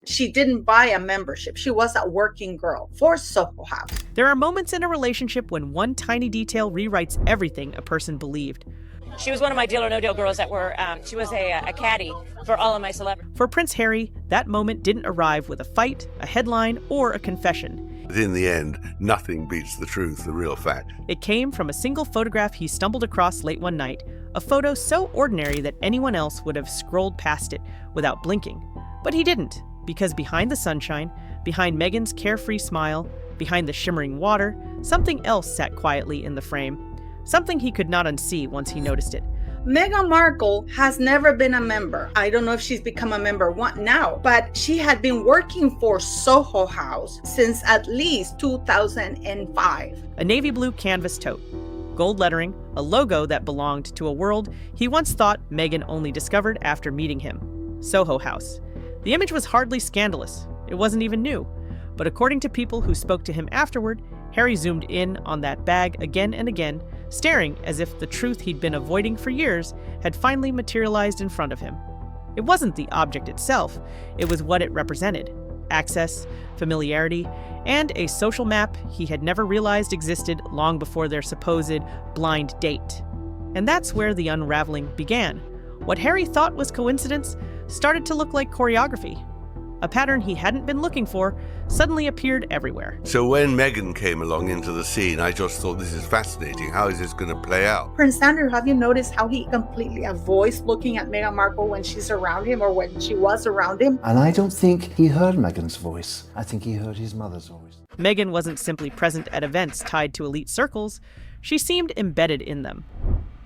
She didn't buy a membership. She was a working girl for Soho House. There are moments in a relationship when one tiny detail rewrites everything a person believed. She was one of my Deal or No Deal girls she was a caddy for all of my celebrities. For Prince Harry, that moment didn't arrive with a fight, a headline, or a confession. But in the end, nothing beats the truth, the real fact. It came from a single photograph he stumbled across late one night, a photo so ordinary that anyone else would have scrolled past it without blinking. But he didn't, because behind the sunshine, behind Meghan's carefree smile, behind the shimmering water, something else sat quietly in the frame. Something he could not unsee once he noticed it. Meghan Markle has never been a member. I don't know if she's become a member now, but she had been working for Soho House since at least 2005. A navy blue canvas tote, gold lettering, a logo that belonged to a world he once thought Meghan only discovered after meeting him. Soho House. The image was hardly scandalous. It wasn't even new. But according to people who spoke to him afterward, Harry zoomed in on that bag again and again, staring as if the truth he'd been avoiding for years had finally materialized in front of him. It wasn't the object itself, it was what it represented: access, familiarity, and a social map he had never realized existed long before their supposed blind date. And that's where the unraveling began. What Harry thought was coincidence started to look like choreography. A pattern he hadn't been looking for suddenly appeared everywhere. So when Meghan came along into the scene, I just thought, this is fascinating. How is this going to play out? Prince Andrew, have you noticed how he completely avoids looking at Meghan Markle when she's around him or when she was around him? And I don't think he heard Meghan's voice. I think he heard his mother's voice. Meghan wasn't simply present at events tied to elite circles, she seemed embedded in them.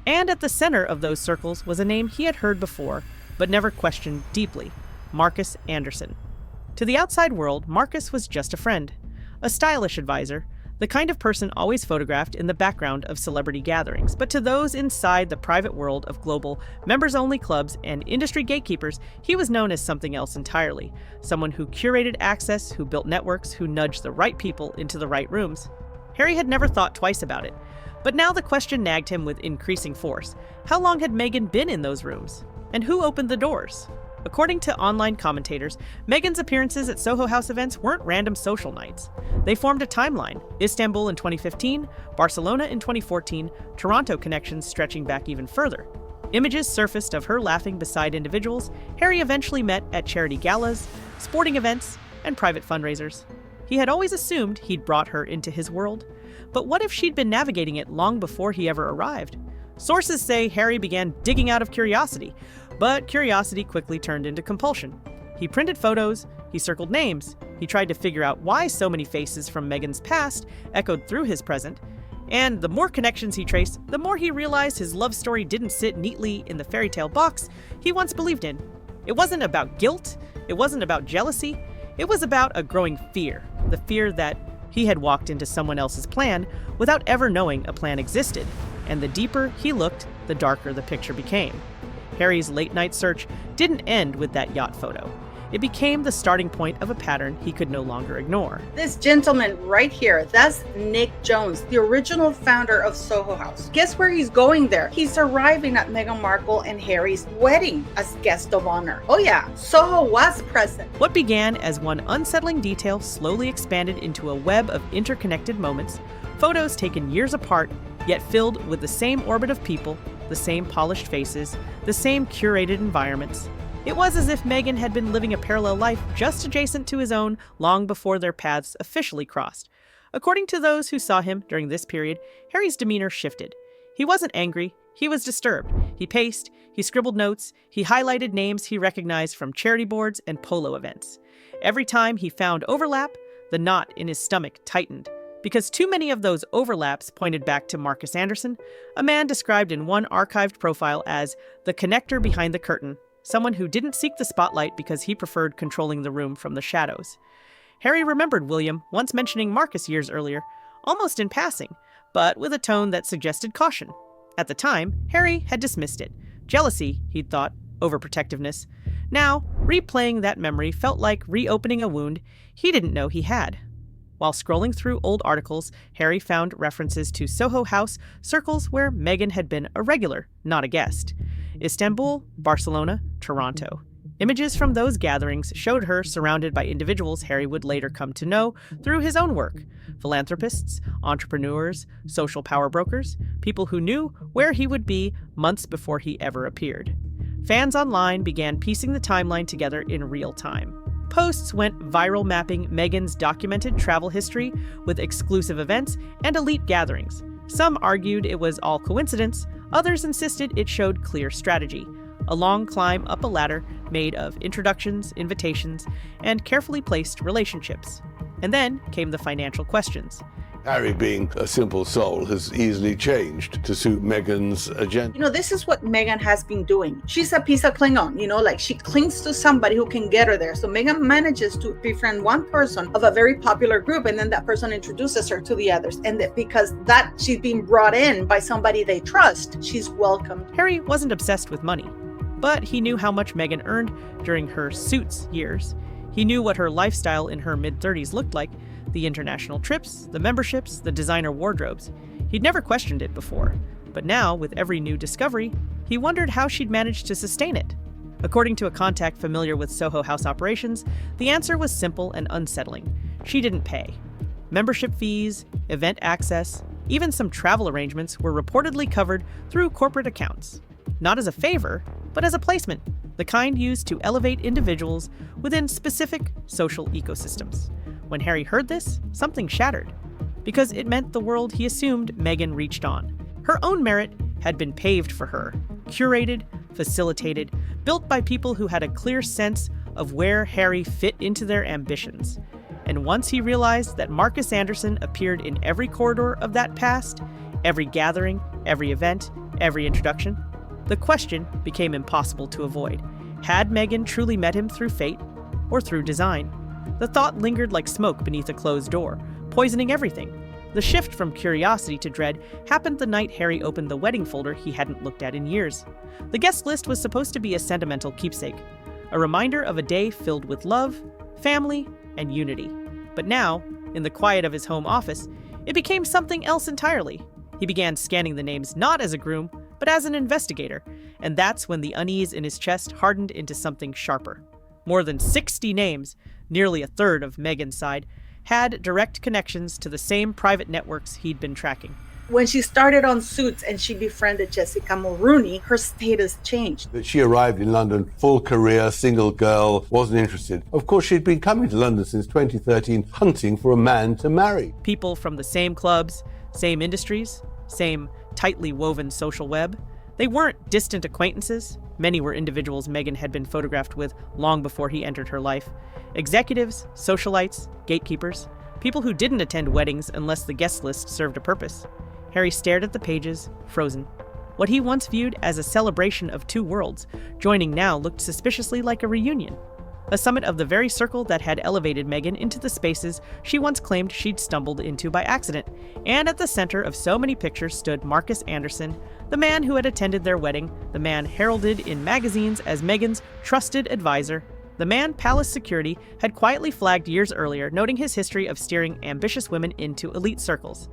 And at the center of those circles was a name he had heard before, but never questioned deeply: Marcus Anderson. To the outside world, Marcus was just a friend, a stylish advisor, the kind of person always photographed in the background of celebrity gatherings. But to those inside the private world of global members-only clubs and industry gatekeepers, he was known as something else entirely. Someone who curated access, who built networks, who nudged the right people into the right rooms. Harry had never thought twice about it. But now the question nagged him with increasing force. How long had Meghan been in those rooms? And who opened the doors? According to online commentators, Meghan's appearances at Soho House events weren't random social nights. They formed a timeline: Istanbul in 2015, Barcelona in 2014, Toronto connections stretching back even further. Images surfaced of her laughing beside individuals Harry eventually met at charity galas, sporting events, and private fundraisers. He had always assumed he'd brought her into his world. But what if she'd been navigating it long before he ever arrived? Sources say Harry began digging out of curiosity, but curiosity quickly turned into compulsion. He printed photos, he circled names, he tried to figure out why so many faces from Meghan's past echoed through his present, and the more connections he traced, the more he realized his love story didn't sit neatly in the fairy tale box he once believed in. It wasn't about guilt, it wasn't about jealousy, it was about a growing fear, the fear that he had walked into someone else's plan without ever knowing a plan existed. And the deeper he looked, the darker the picture became. Harry's late-night search didn't end with that yacht photo. It became the starting point of a pattern he could no longer ignore. This gentleman right here, that's Nick Jones, the original founder of Soho House. Guess where he's going there? He's arriving at Meghan Markle and Harry's wedding as guest of honor. Oh yeah, Soho was present. What began as one unsettling detail slowly expanded into a web of interconnected moments, photos taken years apart, yet filled with the same orbit of people, the same polished faces, the same curated environments. It was as if Meghan had been living a parallel life just adjacent to his own long before their paths officially crossed. According to those who saw him during this period, Harry's demeanor shifted. He wasn't angry, he was disturbed. He paced, he scribbled notes, he highlighted names he recognized from charity boards and polo events. Every time he found overlap, the knot in his stomach tightened. Because too many of those overlaps pointed back to Marcus Anderson, a man described in one archived profile as the connector behind the curtain, someone who didn't seek the spotlight because he preferred controlling the room from the shadows. Harry remembered William once mentioning Marcus years earlier, almost in passing, but with a tone that suggested caution. At the time, Harry had dismissed it. Jealousy, he'd thought, overprotectiveness. Now, replaying that memory felt like reopening a wound he didn't know he had. While scrolling through old articles, Harry found references to Soho House circles where Meghan had been a regular, not a guest. Istanbul, Barcelona, Toronto. Images from those gatherings showed her surrounded by individuals Harry would later come to know through his own work: philanthropists, entrepreneurs, social power brokers, people who knew where he would be months before he ever appeared. Fans online began piecing the timeline together in real time. Posts went viral mapping Meghan's documented travel history with exclusive events and elite gatherings. Some argued it was all coincidence, others insisted it showed clear strategy: a long climb up a ladder made of introductions, invitations, and carefully placed relationships. And then came the financial questions. Harry, being a simple soul, has easily changed to suit Meghan's agenda. This is what Meghan has been doing. She's a piece of Klingon, like she clings to somebody who can get her there. So Meghan manages to befriend one person of a very popular group, and then that person introduces her to the others. And that because that she's being brought in by somebody they trust, she's welcomed. Harry wasn't obsessed with money, but he knew how much Meghan earned during her Suits years. He knew what her lifestyle in her mid-30s looked like: the international trips, the memberships, the designer wardrobes. He'd never questioned it before, but now, with every new discovery, he wondered how she'd managed to sustain it. According to a contact familiar with Soho House operations, the answer was simple and unsettling: she didn't pay. Membership fees, event access, even some travel arrangements were reportedly covered through corporate accounts. Not as a favor, but as a placement, the kind used to elevate individuals within specific social ecosystems. When Harry heard this, something shattered, because it meant the world he assumed Meghan reached on. Her own merit had been paved for her, curated, facilitated, built by people who had a clear sense of where Harry fit into their ambitions. And once he realized that Marcus Anderson appeared in every corridor of that past, every gathering, every event, every introduction, the question became impossible to avoid. Had Meghan truly met him through fate or through design? The thought lingered like smoke beneath a closed door, poisoning everything. The shift from curiosity to dread happened the night Harry opened the wedding folder he hadn't looked at in years. The guest list was supposed to be a sentimental keepsake, a reminder of a day filled with love, family, and unity. But now, in the quiet of his home office, it became something else entirely. He began scanning the names not as a groom, but as an investigator, and that's when the unease in his chest hardened into something sharper. More than 60 names, nearly a third of Meghan's side, had direct connections to the same private networks he'd been tracking. When she started on Suits and she befriended Jessica Mulrooney, her status changed. That she arrived in London, full career, single girl, wasn't interested. Of course, she'd been coming to London since 2013, hunting for a man to marry. People from the same clubs, same industries, same tightly woven social web. They weren't distant acquaintances. Many were individuals Meghan had been photographed with long before he entered her life. Executives, socialites, gatekeepers, people who didn't attend weddings unless the guest list served a purpose. Harry stared at the pages, frozen. What he once viewed as a celebration of two worlds, joining now looked suspiciously like a reunion. A summit of the very circle that had elevated Meghan into the spaces she once claimed she'd stumbled into by accident. And at the center of so many pictures stood Marcus Anderson, the man who had attended their wedding, the man heralded in magazines as Meghan's trusted advisor, the man Palace Security had quietly flagged years earlier, noting his history of steering ambitious women into elite circles.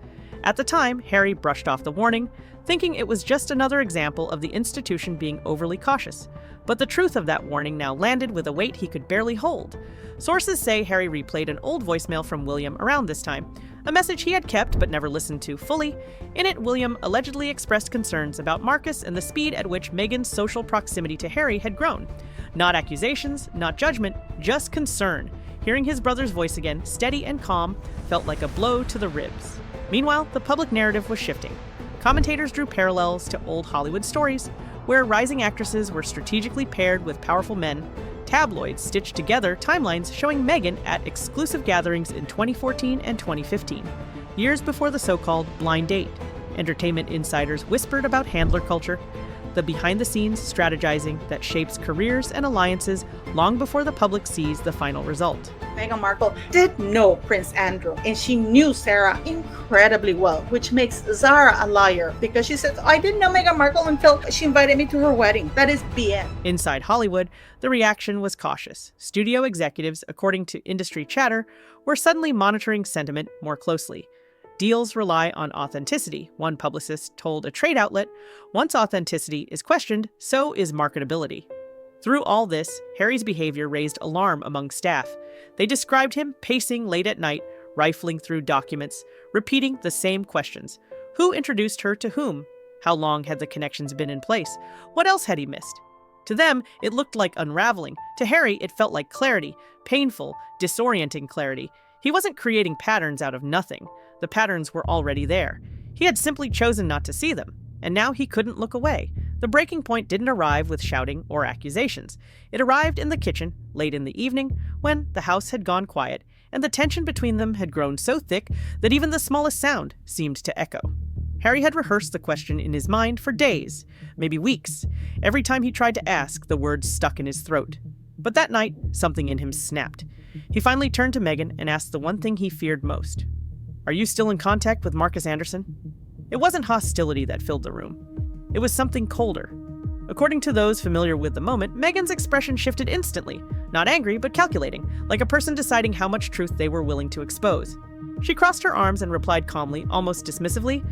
At the time, Harry brushed off the warning, thinking it was just another example of the institution being overly cautious. But the truth of that warning now landed with a weight he could barely hold. Sources say Harry replayed an old voicemail from William around this time, a message he had kept but never listened to fully. In it, William allegedly expressed concerns about Marcus and the speed at which Meghan's social proximity to Harry had grown. Not accusations, not judgment, just concern. Hearing his brother's voice again, steady and calm, felt like a blow to the ribs. Meanwhile, the public narrative was shifting. Commentators drew parallels to old Hollywood stories, where rising actresses were strategically paired with powerful men. Tabloids stitched together timelines showing Meghan at exclusive gatherings in 2014 and 2015, years before the so-called blind date. Entertainment insiders whispered about handler culture, the behind-the-scenes strategizing that shapes careers and alliances long before the public sees the final result. Meghan Markle did know Prince Andrew, and she knew Sarah incredibly well, which makes Zara a liar, because she says, I didn't know Meghan Markle until she invited me to her wedding. That is BS. Inside Hollywood, the reaction was cautious. Studio executives, according to industry chatter, were suddenly monitoring sentiment more closely. Deals rely on authenticity, one publicist told a trade outlet. Once authenticity is questioned, so is marketability. Through all this, Harry's behavior raised alarm among staff. They described him pacing late at night, rifling through documents, repeating the same questions. Who introduced her to whom? How long had the connections been in place? What else had he missed? To them, it looked like unraveling. To Harry, it felt like clarity, painful, disorienting clarity. He wasn't creating patterns out of nothing. The patterns were already there. He had simply chosen not to see them, and now he couldn't look away. The breaking point didn't arrive with shouting or accusations. It arrived in the kitchen, late in the evening, when the house had gone quiet, and the tension between them had grown so thick that even the smallest sound seemed to echo. Harry had rehearsed the question in his mind for days, maybe weeks. Every time he tried to ask, the words stuck in his throat. But that night, something in him snapped. He finally turned to Meghan and asked the one thing he feared most. "Are you still in contact with Marcus Anderson?" It wasn't hostility that filled the room. It was something colder. According to those familiar with the moment, Meghan's expression shifted instantly. Not angry, but calculating, like a person deciding how much truth they were willing to expose. She crossed her arms and replied calmly, almost dismissively,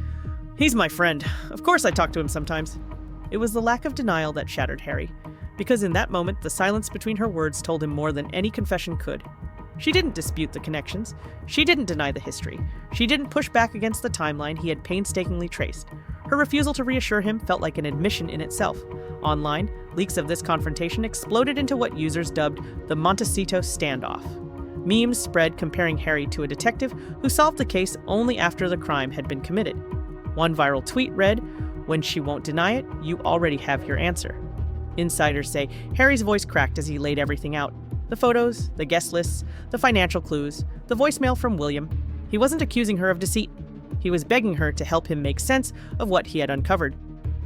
"He's my friend. Of course I talk to him sometimes." It was the lack of denial that shattered Harry, because in that moment, the silence between her words told him more than any confession could. She didn't dispute the connections. She didn't deny the history. She didn't push back against the timeline he had painstakingly traced. Her refusal to reassure him felt like an admission in itself. Online, leaks of this confrontation exploded into what users dubbed the Montecito standoff. Memes spread comparing Harry to a detective who solved the case only after the crime had been committed. One viral tweet read, "When she won't deny it, you already have your answer." Insiders say Harry's voice cracked as he laid everything out. The photos, the guest lists, the financial clues, the voicemail from William. He wasn't accusing her of deceit. He was begging her to help him make sense of what he had uncovered.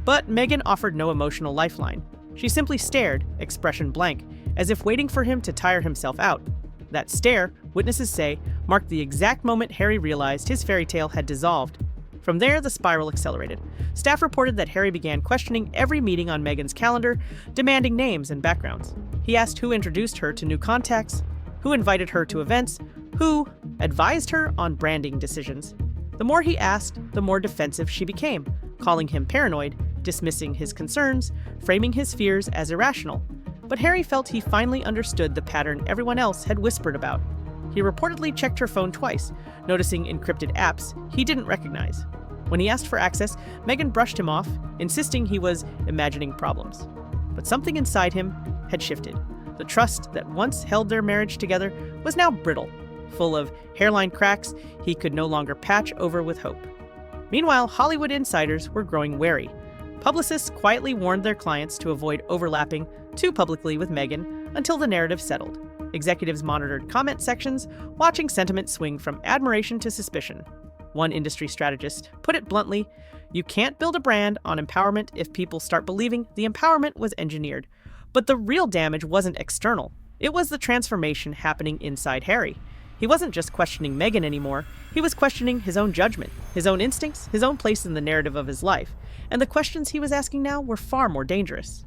But Meghan offered no emotional lifeline. She simply stared, expression blank, as if waiting for him to tire himself out. That stare, witnesses say, marked the exact moment Harry realized his fairy tale had dissolved. From there, the spiral accelerated. Staff reported that Harry began questioning every meeting on Meghan's calendar, demanding names and backgrounds. He asked who introduced her to new contacts, who invited her to events, who advised her on branding decisions. The more he asked, the more defensive she became, calling him paranoid, dismissing his concerns, framing his fears as irrational. But Harry felt he finally understood the pattern everyone else had whispered about. He reportedly checked her phone twice, noticing encrypted apps he didn't recognize. When he asked for access, Meghan brushed him off, insisting he was imagining problems. But something inside him had shifted. The trust that once held their marriage together was now brittle, full of hairline cracks he could no longer patch over with hope. Meanwhile, Hollywood insiders were growing wary. Publicists quietly warned their clients to avoid overlapping too publicly with Meghan until the narrative settled. Executives monitored comment sections, watching sentiment swing from admiration to suspicion. One industry strategist put it bluntly, "You can't build a brand on empowerment if people start believing the empowerment was engineered." But the real damage wasn't external. It was the transformation happening inside Harry. He wasn't just questioning Meghan anymore. He was questioning his own judgment, his own instincts, his own place in the narrative of his life. And the questions he was asking now were far more dangerous.